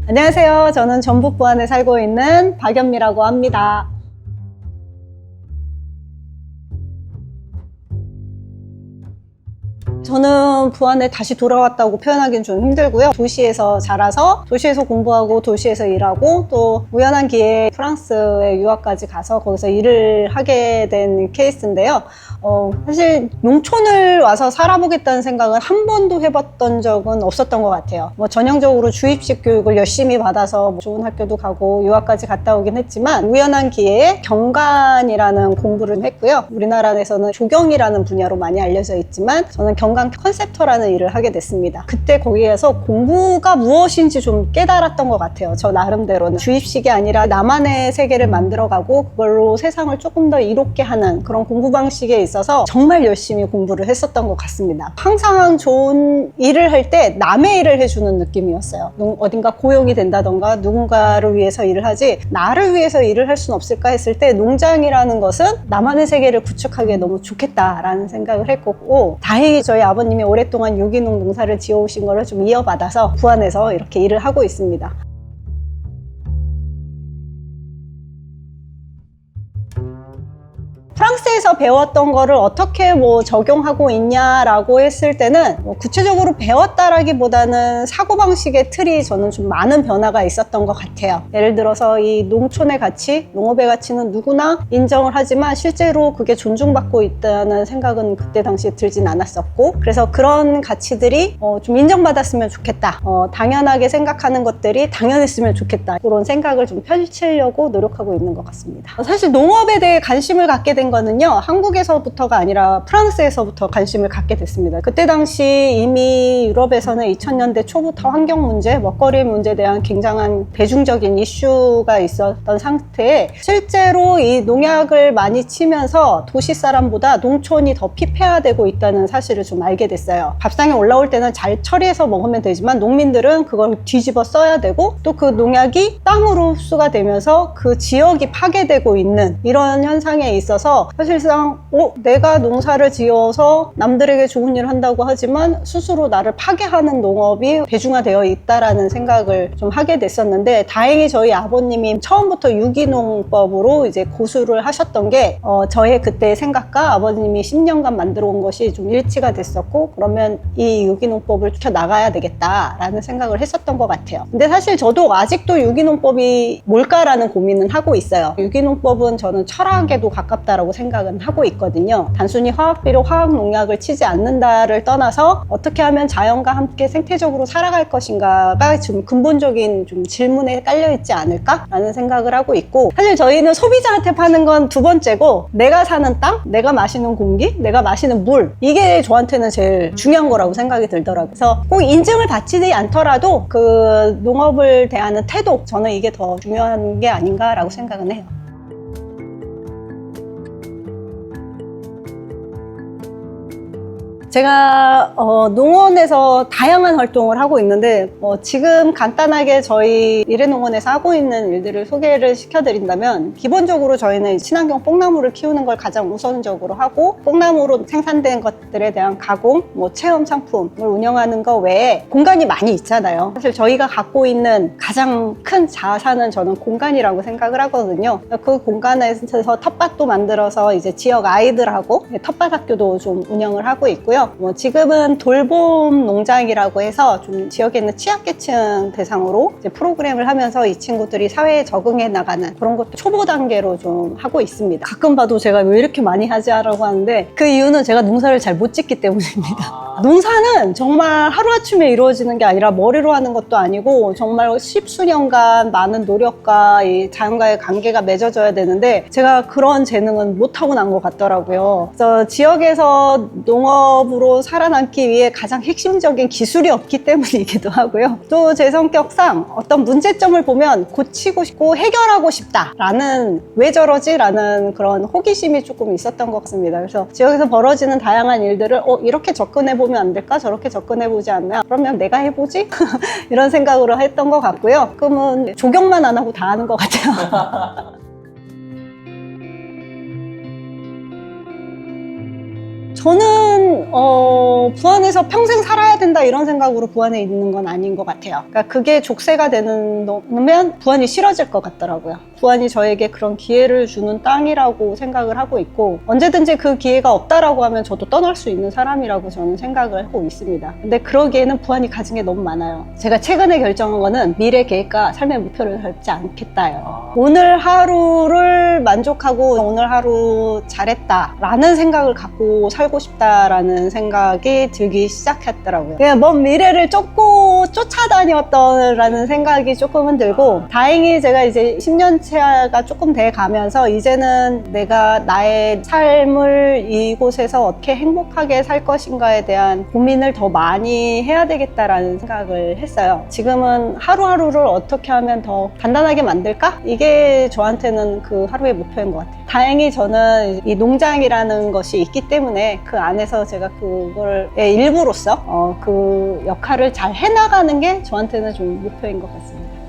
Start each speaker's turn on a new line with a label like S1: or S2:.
S1: 안녕하세요. 저는 전북 부안에 살고 있는 박연미라고 합니다. 저는 부안에 다시 돌아왔다고 표현하기는 좀 힘들고요. 도시에서 자라서 도시에서 공부하고 도시에서 일하고 또 우연한 기회에 프랑스에 유학까지 가서 거기서 일을 하게 된 케이스인데요. 사실 농촌을 와서 살아보겠다는 생각은 한 번도 해봤던 적은 없었던 것 같아요. 전형적으로 주입식 교육을 열심히 받아서 좋은 학교도 가고 유학까지 갔다 오긴 했지만 우연한 기회에 경관이라는 공부를 했고요. 우리나라 내에서는 조경이라는 분야로 많이 알려져 있지만 저는 경관 컨셉터라는 일을 하게 됐습니다. 그때 거기에서 공부가 무엇인지 좀 깨달았던 것 같아요. 저 나름대로는 주입식이 아니라 나만의 세계를 만들어가고 그걸로 세상을 조금 더 이롭게 하는 그런 공부 방식에 있어서 정말 열심히 공부를 했었던 것 같습니다. 항상 좋은 일을 할 때 남의 일을 해주는 느낌이었어요. 어딘가 고용이 된다던가 누군가를 위해서 일을 하지 나를 위해서 일을 할 수는 없을까 했을 때 농장이라는 것은 나만의 세계를 구축하기에 너무 좋겠다라는 생각을 했고 다행히 저희 아버님이 오랫동안 유기농 농사를 지어오신 거를 좀 이어받아서 부안에서 이렇게 일을 하고 있습니다. 프랑스에서 배웠던 거를 어떻게 적용하고 있냐라고 했을 때는 구체적으로 배웠다라기보다는 사고방식의 틀이 저는 좀 많은 변화가 있었던 것 같아요. 예를 들어서 이 농촌의 가치, 농업의 가치는 누구나 인정을 하지만 실제로 그게 존중받고 있다는 생각은 그때 당시에 들진 않았었고 그래서 그런 가치들이 좀 인정받았으면 좋겠다. 당연하게 생각하는 것들이 당연했으면 좋겠다. 그런 생각을 좀 펼치려고 노력하고 있는 것 같습니다. 사실 농업에 대해 관심을 갖게 된 거는요, 한국에서부터가 아니라 프랑스에서부터 관심을 갖게 됐습니다. 그때 당시 이미 유럽에서는 2000년대 초부터 환경 문제, 먹거리 문제에 대한 굉장한 대중적인 이슈가 있었던 상태에 실제로 이 농약을 많이 치면서 도시 사람보다 농촌이 더 피폐화되고 있다는 사실을 좀 알게 됐어요. 밥상에 올라올 때는 잘 처리해서 먹으면 되지만 농민들은 그걸 뒤집어 써야 되고 또 그 농약이 땅으로 흡수가 되면서 그 지역이 파괴되고 있는 이런 현상에 있어서 사실상 내가 농사를 지어서 남들에게 좋은 일을 한다고 하지만 스스로 나를 파괴하는 농업이 대중화되어 있다라는 생각을 좀 하게 됐었는데 다행히 저희 아버님이 처음부터 유기농법으로 이제 고수를 하셨던 게 저의 그때의 생각과 아버님이 10년간 만들어 온 것이 좀 일치가 됐었고 그러면 이 유기농법을 펴나가야 되겠다라는 생각을 했었던 것 같아요. 근데 사실 저도 아직도 유기농법이 뭘까라는 고민은 하고 있어요. 유기농법은 저는 철학에도 가깝다라고 생각은 하고 있거든요. 단순히 화학비료, 화학농약을 치지 않는다를 떠나서 어떻게 하면 자연과 함께 생태적으로 살아갈 것인가가 좀 근본적인 좀 질문에 깔려있지 않을까라는 생각을 하고 있고 사실 저희는 소비자한테 파는 건 두 번째고 내가 사는 땅, 내가 마시는 공기, 내가 마시는 물 이게 저한테는 제일 중요한 거라고 생각이 들더라고요. 그래서 꼭 인증을 받지 않더라도 그 농업을 대하는 태도 저는 이게 더 중요한 게 아닌가라고 생각은 해요. 제가 농원에서 다양한 활동을 하고 있는데 지금 간단하게 저희 미래농원에서 하고 있는 일들을 소개를 시켜드린다면 기본적으로 저희는 친환경 뽕나무를 키우는 걸 가장 우선적으로 하고 뽕나무로 생산된 것들에 대한 가공, 체험 상품을 운영하는 거 외에 공간이 많이 있잖아요. 사실 저희가 갖고 있는 가장 큰 자산은 저는 공간이라고 생각을 하거든요. 그 공간에서 텃밭도 만들어서 이제 지역 아이들하고 텃밭 학교도 좀 운영을 하고 있고요. 지금은 돌봄 농장이라고 해서 좀 지역에 있는 취약계층 대상으로 이제 프로그램을 하면서 이 친구들이 사회에 적응해 나가는 그런 것도 초보 단계로 좀 하고 있습니다. 가끔 봐도 제가 왜 이렇게 많이 하지라고 하는데 그 이유는 제가 농사를 잘 못 짓기 때문입니다. 농사는 정말 하루아침에 이루어지는 게 아니라 머리로 하는 것도 아니고 정말 십수년간 많은 노력과 이 자연과의 관계가 맺어져야 되는데 제가 그런 재능은 못하고 난 것 같더라고요. 그래서 지역에서 농업으로 살아남기 위해 가장 핵심적인 기술이 없기 때문이기도 하고요. 또 제 성격상 어떤 문제점을 보면 고치고 싶고 해결하고 싶다라는 왜 저러지? 라는 그런 호기심이 조금 있었던 것 같습니다. 그래서 지역에서 벌어지는 다양한 일들을 이렇게 접근해보면 안 될까? 저렇게 접근해보지 않나? 그러면 내가 해보지? 이런 생각으로 했던 것 같고요. 그러면 조경만 안 하고 다 하는 것 같아요. 저는 부안에서 평생 살아야 된다 이런 생각으로 부안에 있는 건 아닌 것 같아요. 그러니까 그게 족쇄가 되면 부안이 싫어질 것 같더라고요. 부안이 저에게 그런 기회를 주는 땅이라고 생각을 하고 있고, 언제든지 그 기회가 없다라고 하면 저도 떠날 수 있는 사람이라고 저는 생각을 하고 있습니다. 근데 그러기에는 부안이 가진 게 너무 많아요. 제가 최근에 결정한 거는 미래 계획과 삶의 목표를 잡지 않겠다예요. 오늘 하루를 만족하고 오늘 하루 잘했다 라는 생각을 갖고 살고 싶다라는 생각이 들기 시작했더라고요. 그냥 먼 미래를 쫓아다녔던 라는 생각이 조금은 들고, 다행히 제가 이제 10년 차가 조금 돼 가면서 이제는 내가 나의 삶을 이곳에서 어떻게 행복하게 살 것인가에 대한 고민을 더 많이 해야 되겠다라는 생각을 했어요. 지금은 하루하루를 어떻게 하면 더 간단하게 만들까? 이게 저한테는 그 하루의 목표인 것 같아요. 다행히 저는 이 농장이라는 것이 있기 때문에 그 안에서 제가 그걸 일부로서 그 역할을 잘 해나가는 게 저한테는 좀 목표인 것 같습니다.